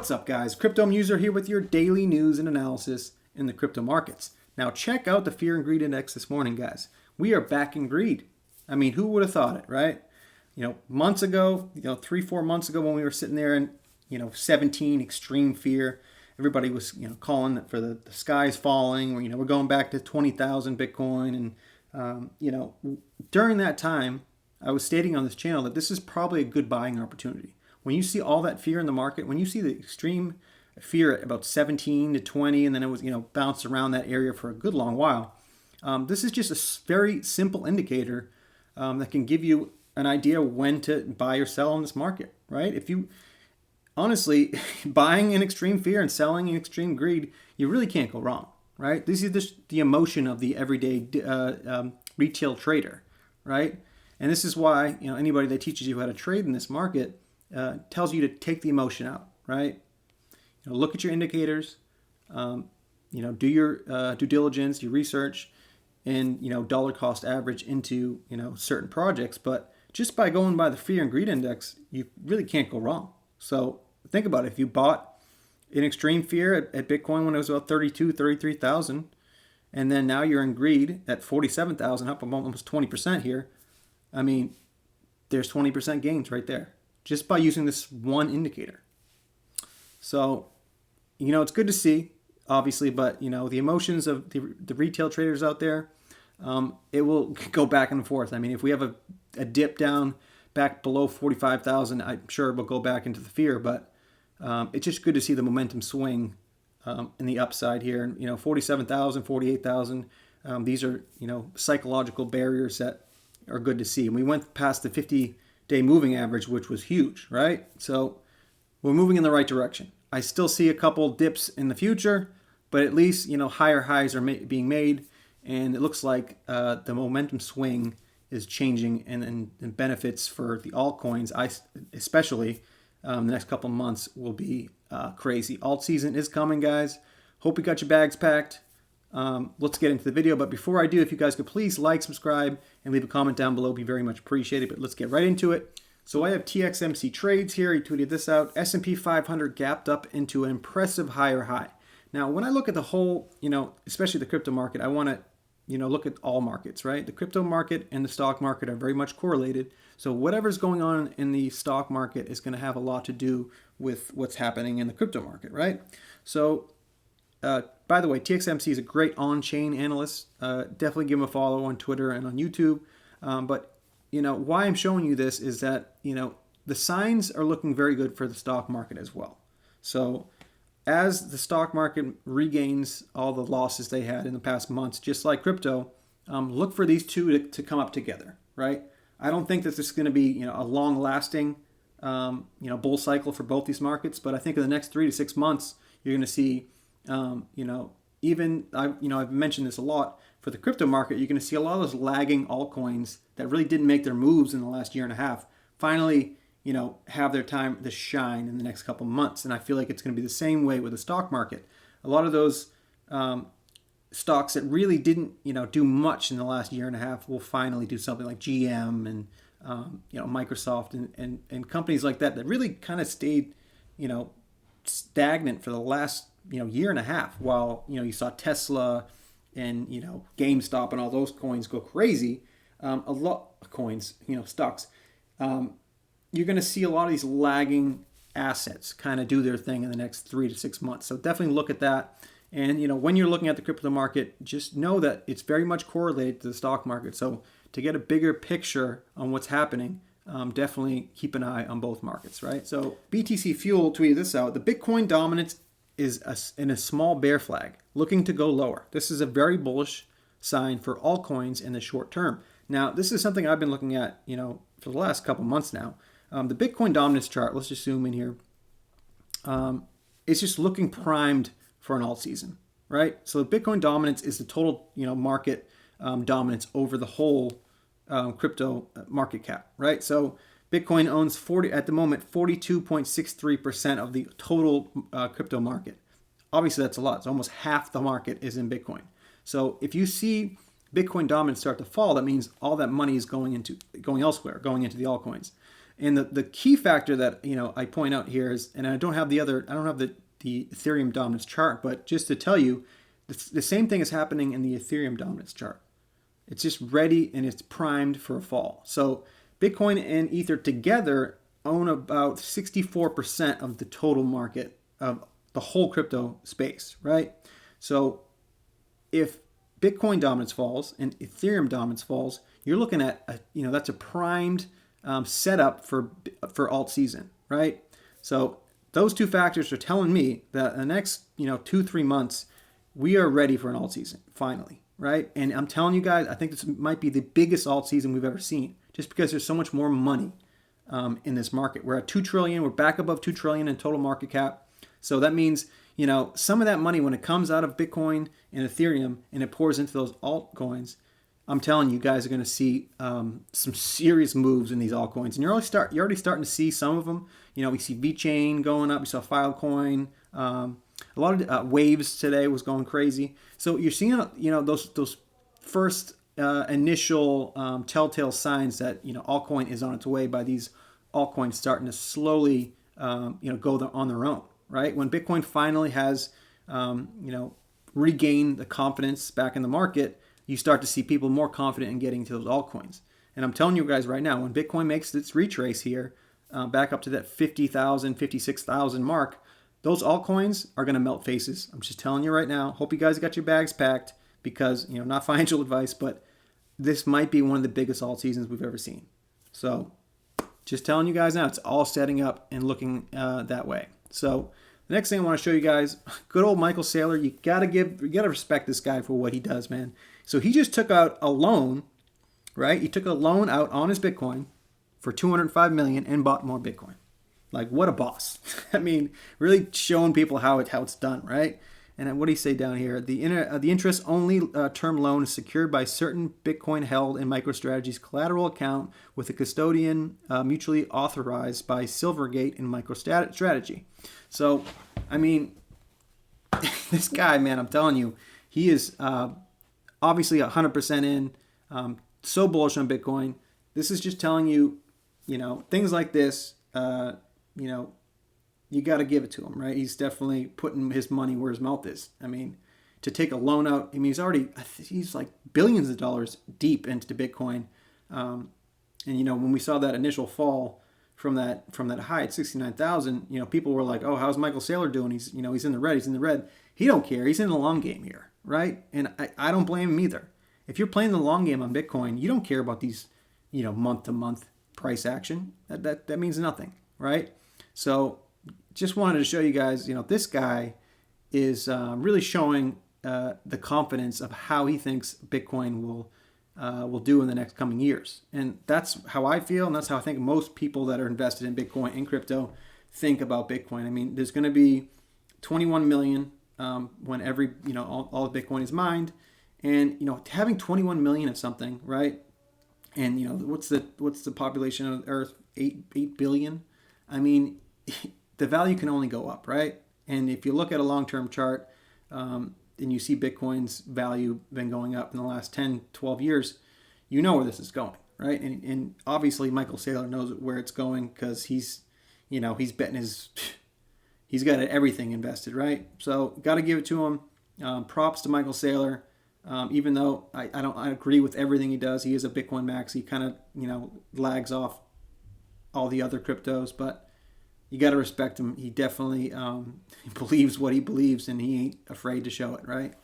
What's up, guys? Crypto User here with your daily news and analysis in the crypto markets. Now, check out the Fear and Greed Index this morning, guys. We are back in greed. I mean, who would have thought it, right? Months ago, 3-4 months ago when we were sitting there in, 17 extreme fear, everybody was, calling for the skies falling. We're going back to 20,000 Bitcoin. And, during that time, I was stating on this channel that this is probably a good buying opportunity. When you see all that fear in the market, when you see the extreme fear at about 17 to 20, and then it was, bounced around that area for a good long while, this is just a very simple indicator that can give you an idea when to buy or sell in this market, right? If you, honestly, buying in extreme fear and selling in extreme greed, you really can't go wrong, right? This is just the emotion of the everyday retail trader, right? And this is why, anybody that teaches you how to trade in this market tells you to take the emotion out, right? Look at your indicators, do your due diligence, your research, and dollar cost average into certain projects. But just by going by the fear and greed index, you really can't go wrong. So think about it. If you bought in extreme fear at Bitcoin when it was about 32, 33,000, and then now you're in greed at 47,000, up almost 20% here. I mean, there's 20% gains right there, just by using this one indicator. So, it's good to see, obviously, but, the emotions of the retail traders out there, it will go back and forth. I mean, if we have a dip down back below 45,000, I'm sure it will go back into the fear, but it's just good to see the momentum swing in the upside here. And, 47,000, 48,000, these are, psychological barriers that are good to see. And we went past the 50-day moving average, which was huge, right? So we're moving in the right direction. I still see a couple dips in the future, but at least, higher highs are being made. And it looks like the momentum swing is changing and benefits for the altcoins, especially the next couple months will be crazy. Alt season is coming, guys. Hope you got your bags packed. Let's get into the video. But before I do, if you guys could please like, subscribe, and leave a comment down below, it'd be very much appreciated. But let's get right into it. So I have TXMC trades here. He tweeted this out. S&P 500 gapped up into an impressive higher high. Now, when I look at the whole, especially the crypto market, I want to, look at all markets, right? The crypto market and the stock market are very much correlated. So whatever's going on in the stock market is going to have a lot to do with what's happening in the crypto market, right? So, by the way, TXMC is a great on-chain analyst. Definitely give him a follow on Twitter and on YouTube. But why I'm showing you this is that, the signs are looking very good for the stock market as well. So as the stock market regains all the losses they had in the past months, just like crypto, look for these two to come up together, right? I don't think that this is going to be, a long-lasting, bull cycle for both these markets. But I think in the next 3 to 6 months, you're going to see, I've mentioned this a lot, for the crypto market, you're going to see a lot of those lagging altcoins that really didn't make their moves in the last year and a half finally, have their time to shine in the next couple months. And I feel like it's going to be the same way with the stock market. A lot of those stocks that really didn't, do much in the last year and a half will finally do something, like GM and, Microsoft and companies like that really kind of stayed, stagnant for the last, year and a half, while, you saw Tesla and, GameStop and all those coins go crazy. A lot of coins, stocks, you're going to see a lot of these lagging assets kind of do their thing in the next 3 to 6 months. So definitely look at that. And, when you're looking at the crypto market, just know that it's very much correlated to the stock market. So to get a bigger picture on what's happening, definitely keep an eye on both markets, right? So BTC Fuel tweeted this out. The Bitcoin dominance is in a small bear flag, looking to go lower. This is a very bullish sign for altcoins in the short term. Now, this is something I've been looking at, for the last couple months now. The Bitcoin dominance chart, let's just zoom in here. It's just looking primed for an alt season, right? So the Bitcoin dominance is the total, market dominance over the whole crypto market cap, right? So Bitcoin owns at the moment 42.63% of the total crypto market. Obviously, that's a lot. So almost half the market is in Bitcoin. So if you see Bitcoin dominance start to fall, that means all that money is going elsewhere, going into the altcoins. And the key factor that I point out here is, and I don't have the Ethereum dominance chart, but just to tell you, the same thing is happening in the Ethereum dominance chart. It's just ready and it's primed for a fall. So Bitcoin and Ether together own about 64% of the total market of the whole crypto space, right? So if Bitcoin dominance falls and Ethereum dominance falls, you're looking at that's a primed setup for alt season, right? So those two factors are telling me that in the next 2-3 months we are ready for an alt season finally, right? And I'm telling you guys, I think this might be the biggest alt season we've ever seen, just because there's so much more money in this market. We're at $2 trillion. We're back above $2 trillion in total market cap. So that means some of that money, when it comes out of Bitcoin and Ethereum and it pours into those altcoins, I'm telling you guys are going to see some serious moves in these altcoins, and you're already starting to see some of them. We see VeChain going up. We saw Filecoin. A lot of Waves today was going crazy. So you're seeing those first initial telltale signs that altcoin is on its way, by these altcoins starting to slowly go on their own. Right when Bitcoin finally has regained the confidence back in the market, you start to see people more confident in getting to those altcoins. And I'm telling you guys right now, when Bitcoin makes its retrace here, back up to that 50,000, 56,000 mark, those altcoins are going to melt faces. I'm just telling you right now. Hope you guys got your bags packed, because, not financial advice, but this might be one of the biggest alt seasons we've ever seen. So just telling you guys now, it's all setting up and looking that way. So the next thing I want to show you guys, good old Michael Saylor. You gotta respect this guy for what he does, man. So he just took out a loan, right? He took a loan out on his Bitcoin for $205 million and bought more Bitcoin. Like, what a boss. I mean, really showing people how it's done, right? And what do you say down here? The interest-only term loan is secured by certain Bitcoin held in MicroStrategy's collateral account with a custodian mutually authorized by Silvergate and MicroStrategy. So, I mean, this guy, man, I'm telling you, he is obviously 100% in, so bullish on Bitcoin. This is just telling you, things like this, you got to give it to him, right? He's definitely putting his money where his mouth is. I mean, to take a loan out, I mean, he's like billions of dollars deep into Bitcoin. And, when we saw that initial fall from that high at 69,000, people were like, oh, how's Michael Saylor doing? He's in the red. He don't care. He's in the long game here, right? And I don't blame him either. If you're playing the long game on Bitcoin, you don't care about these, month-to-month price action. That means nothing, right? So just wanted to show you guys, this guy is really showing the confidence of how he thinks Bitcoin will do in the next coming years. And that's how I feel, and that's how I think most people that are invested in Bitcoin and crypto think about Bitcoin. I mean, there's going to be 21 million when every, all of Bitcoin is mined. And, having 21 million of something, right? And, what's the population of Earth? 8 billion? I mean, the value can only go up, right? And if you look at a long-term chart and you see Bitcoin's value been going up in the last 10, 12 years, you know where this is going, right? And obviously Michael Saylor knows where it's going, because he's betting he's got everything invested, right? So got to give it to him. Props to Michael Saylor. Even though I agree with everything he does, he is a Bitcoin max. He kind of, lags off all the other cryptos, but you got to respect him. He definitely believes what he believes, and he ain't afraid to show it, right?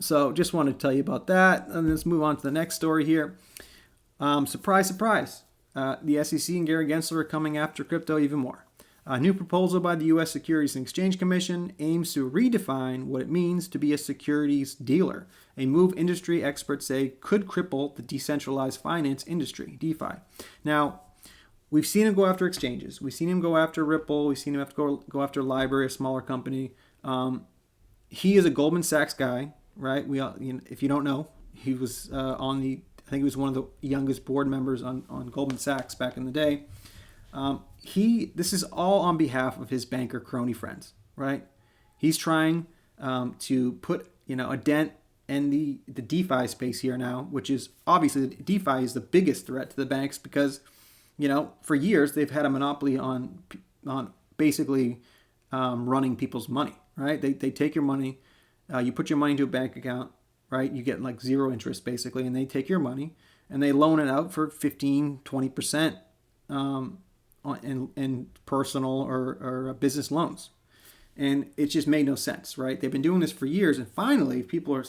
So just wanted to tell you about that. And let's move on to the next story here. Surprise, surprise. The SEC and Gary Gensler are coming after crypto even more. A new proposal by the U.S. Securities and Exchange Commission aims to redefine what it means to be a securities dealer, a move industry experts say could cripple the decentralized finance industry, DeFi. Now, we've seen him go after exchanges. We've seen him go after Ripple. We've seen him have to go after Library, a smaller company. He is a Goldman Sachs guy, right? If you don't know, he was I think he was one of the youngest board members on Goldman Sachs back in the day. This is all on behalf of his banker crony friends, right? He's trying to put a dent in the DeFi space here now, which is obviously DeFi is the biggest threat to the banks, because for years they've had a monopoly on basically running people's money, right? They take your money, you put your money into a bank account, right? You get like zero interest basically, and they take your money and they loan it out for 15, 20% in personal or business loans. And it just made no sense, right? They've been doing this for years, and finally people are,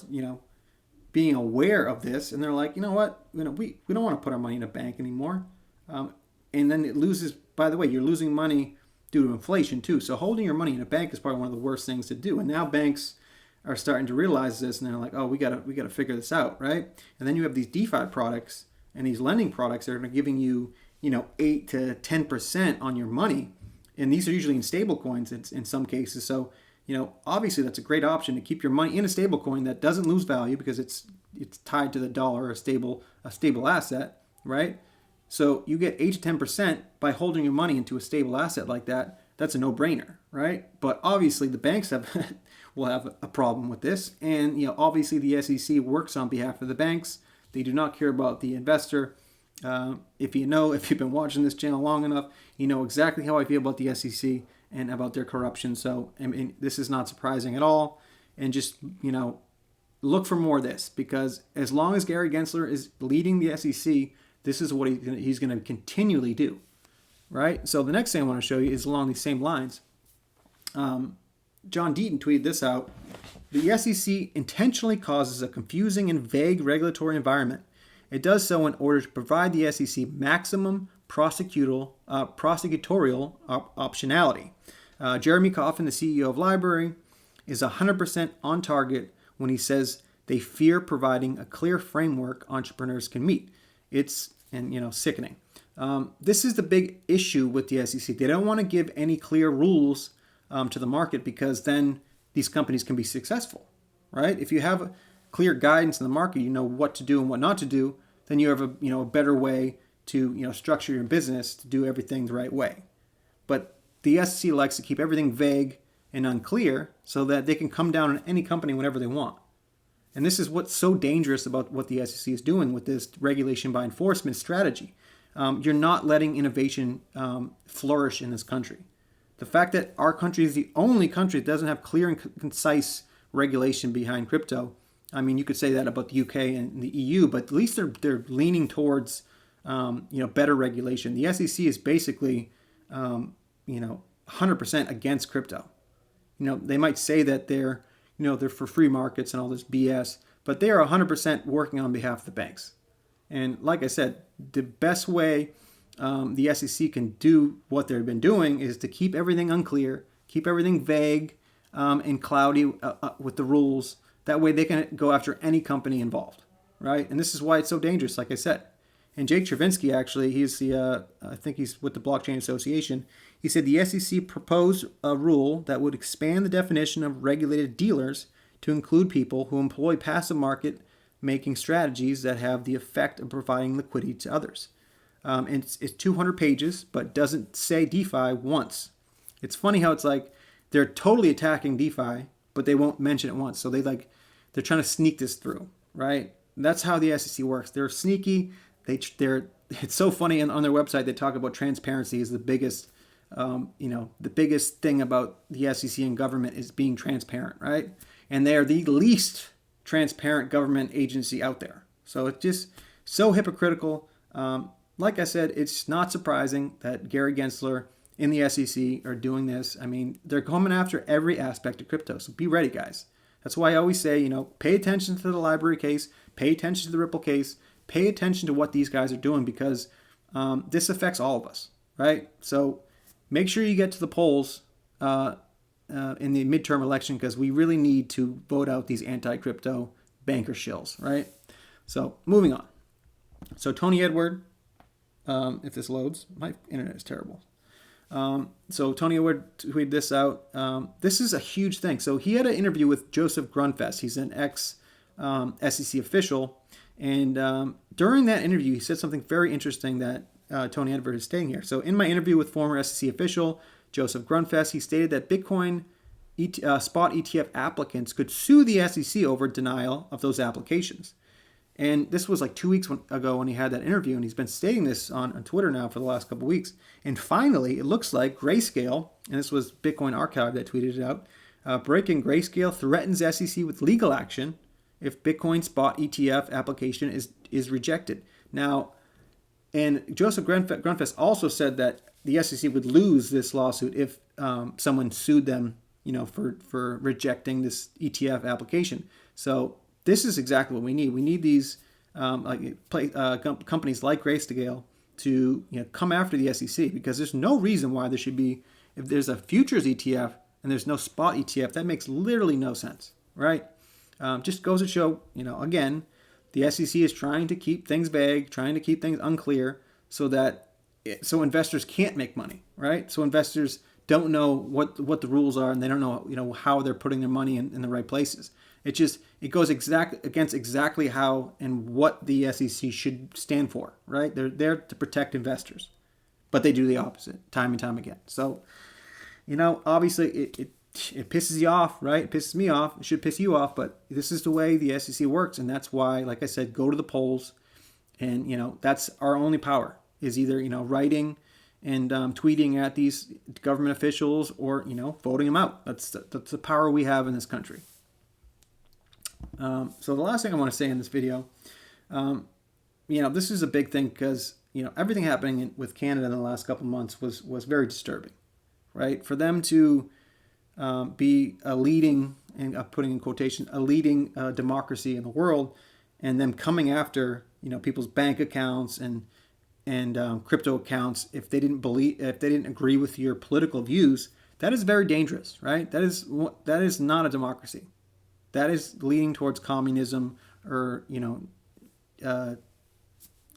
being aware of this, and they're like, you know what, we don't want to put our money in a bank anymore. And then it loses, by the way, you're losing money due to inflation too. So holding your money in a bank is probably one of the worst things to do. And now banks are starting to realize this, and they're like, oh, we gotta figure this out, right? And then you have these DeFi products and these lending products that are giving you, 8 to 10% on your money. And these are usually in stable coins in some cases. So, obviously that's a great option to keep your money in a stable coin that doesn't lose value because it's tied to the dollar, a stable asset, right? So you get 8 to 10% by holding your money into a stable asset like that. That's a no-brainer, right? But obviously the banks will have a problem with this. And, obviously the SEC works on behalf of the banks. They do not care about the investor. If you've been watching this channel long enough, you know exactly how I feel about the SEC and about their corruption. So, this is not surprising at all. And just, look for more of this, because as long as Gary Gensler is leading the SEC, this is what he's going to continually do, right? So the next thing I want to show you is along these same lines. John Deaton tweeted this out. The SEC intentionally causes a confusing and vague regulatory environment. It does so in order to provide the SEC maximum prosecutorial optionality. Jeremy Coffin, the CEO of Library, is 100% on target when he says they fear providing a clear framework entrepreneurs can meet. It's sickening. This is the big issue with the SEC. They don't want to give any clear rules to the market, because then these companies can be successful, right? If you have clear guidance in the market, you know what to do and what not to do, then you have a better way to structure your business to do everything the right way. But the SEC likes to keep everything vague and unclear so that they can come down on any company whenever they want. And this is what's so dangerous about what the SEC is doing with this regulation by enforcement strategy. You're not letting innovation flourish in this country. The fact that our country is the only country that doesn't have clear and concise regulation behind crypto. I mean, you could say that about the UK and the EU, but at least they're leaning towards better regulation. The SEC is basically 100% against crypto. They might say that they're for free markets and all this BS, but they are 100% working on behalf of the banks. And like I said, the best way the SEC can do what they've been doing is to keep everything unclear, keep everything vague and cloudy with the rules. That way they can go after any company involved, right? And this is why it's so dangerous, like I said. And Jake Chervinsky, actually, he's I think he's with the Blockchain Association. He said the SEC proposed a rule that would expand the definition of regulated dealers to include people who employ passive market making strategies that have the effect of providing liquidity to others. And it's 200 pages, but doesn't say DeFi once. It's funny how it's like they're totally attacking DeFi, but they won't mention it once. So they're trying to sneak this through, right? That's how the SEC works. They're sneaky. It's so funny on their website. They talk about transparency is the biggest, the biggest thing about the SEC and government is being transparent, right? And they're the least transparent government agency out there. So it's just so hypocritical. Like I said, it's not surprising that Gary Gensler in the SEC are doing this. I mean, they're coming after every aspect of crypto. So be ready, guys. That's why I always say, pay attention to the Library case, pay attention to the Ripple case, pay attention to what these guys are doing, because this affects all of us, right? So make sure you get to the polls in the midterm election, because we really need to vote out these anti-crypto banker shills, right? So moving on. So Tony Edward, if this loads, my internet is terrible. So Tony Edward tweeted this out. This is a huge thing. So he had an interview with Joseph Grunfest. He's an ex-SEC official. And during that interview, he said something very interesting that Tony Edward is stating here. So in my interview with former SEC official Joseph Grunfest, he stated that Bitcoin spot ETF applicants could sue the SEC over denial of those applications. And this was like 2 weeks ago when he had that interview, and he's been stating this on Twitter now for the last couple of weeks. And finally, it looks like Grayscale, and this was Bitcoin Archive that tweeted it out, breaking Grayscale threatens SEC with legal action if Bitcoin spot ETF application is rejected. Now, and Joseph Grunfest also said that the SEC would lose this lawsuit if someone sued them, for rejecting this ETF application. So this is exactly what we need. We need these companies like Grayscale to come after the SEC, because there's no reason why there should be, if there's a futures ETF and there's no spot ETF, that makes literally no sense, right? Just goes to show, again, the SEC is trying to keep things vague, trying to keep things unclear, so investors can't make money, right? So investors don't know what the rules are, and they don't know how they're putting their money in the right places. It goes against exactly how and what the SEC should stand for, right? They're there to protect investors, but they do the opposite time and time again. So, obviously it pisses you off, right? It pisses me off. It should piss you off, but this is the way the SEC works, and that's why, like I said, go to the polls, and that's our only power, is either writing and tweeting at these government officials, or voting them out. That's the power we have in this country. So the last thing I want to say in this video, this is a big thing, because everything happening with Canada in the last couple of months was very disturbing, right? For them to be a leading, and putting in quotation, a leading democracy in the world, and them coming after people's bank accounts and crypto accounts if they didn't agree with your political views, that is very dangerous, right? That is not a democracy. That is leading towards communism, or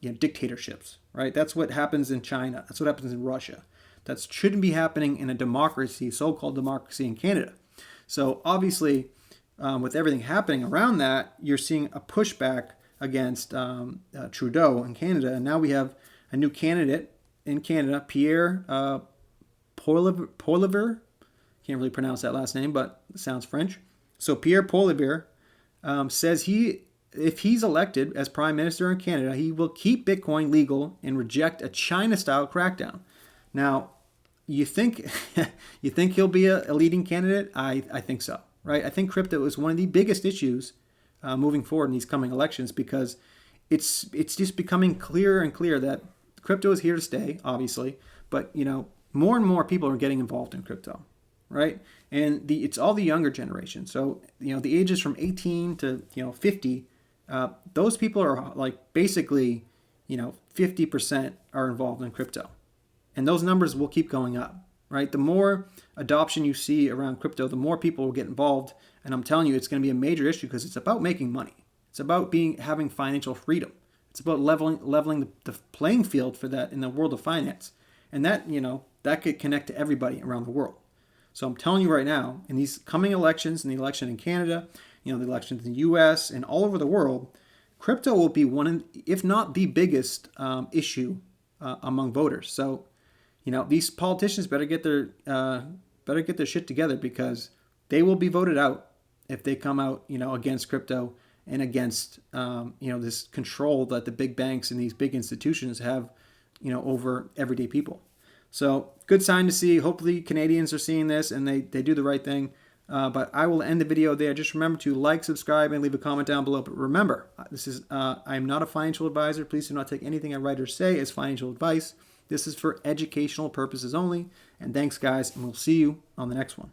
dictatorships, right? That's what happens in China. That's what happens in Russia. That shouldn't be happening in a democracy, so-called democracy in Canada. So obviously, with everything happening around that, you're seeing a pushback against Trudeau in Canada, and now we have a new candidate in Canada, Pierre Poilievre. Can't really pronounce that last name, but it sounds French. So Pierre Poilievre says if he's elected as Prime Minister in Canada, he will keep Bitcoin legal and reject a China-style crackdown. Now, you think he'll be a leading candidate? I think so, right? I think crypto is one of the biggest issues moving forward in these coming elections, because it's just becoming clearer and clearer that crypto is here to stay, obviously, but more and more people are getting involved in crypto, right? And it's all the younger generation. So the ages from 18 to 50, those people are like basically 50% are involved in crypto, and those numbers will keep going up, right? The more adoption you see around crypto, the more people will get involved. And I'm telling you, it's going to be a major issue, because it's about making money. It's about having financial freedom. It's about leveling the playing field for that in the world of finance. And that could connect to everybody around the world. So I'm telling you right now, in these coming elections, in the election in Canada, the elections in the U.S. and all over the world, crypto will be one, if not the biggest issue among voters. So, these politicians better get their shit together, because they will be voted out if they come out, against crypto and against, this control that the big banks and these big institutions have, over everyday people. So good sign to see. Hopefully Canadians are seeing this and they do the right thing. But I will end the video there. Just remember to like, subscribe, and leave a comment down below. But remember, I am not a financial advisor. Please do not take anything I write or say as financial advice. This is for educational purposes only. And thanks, guys, and we'll see you on the next one.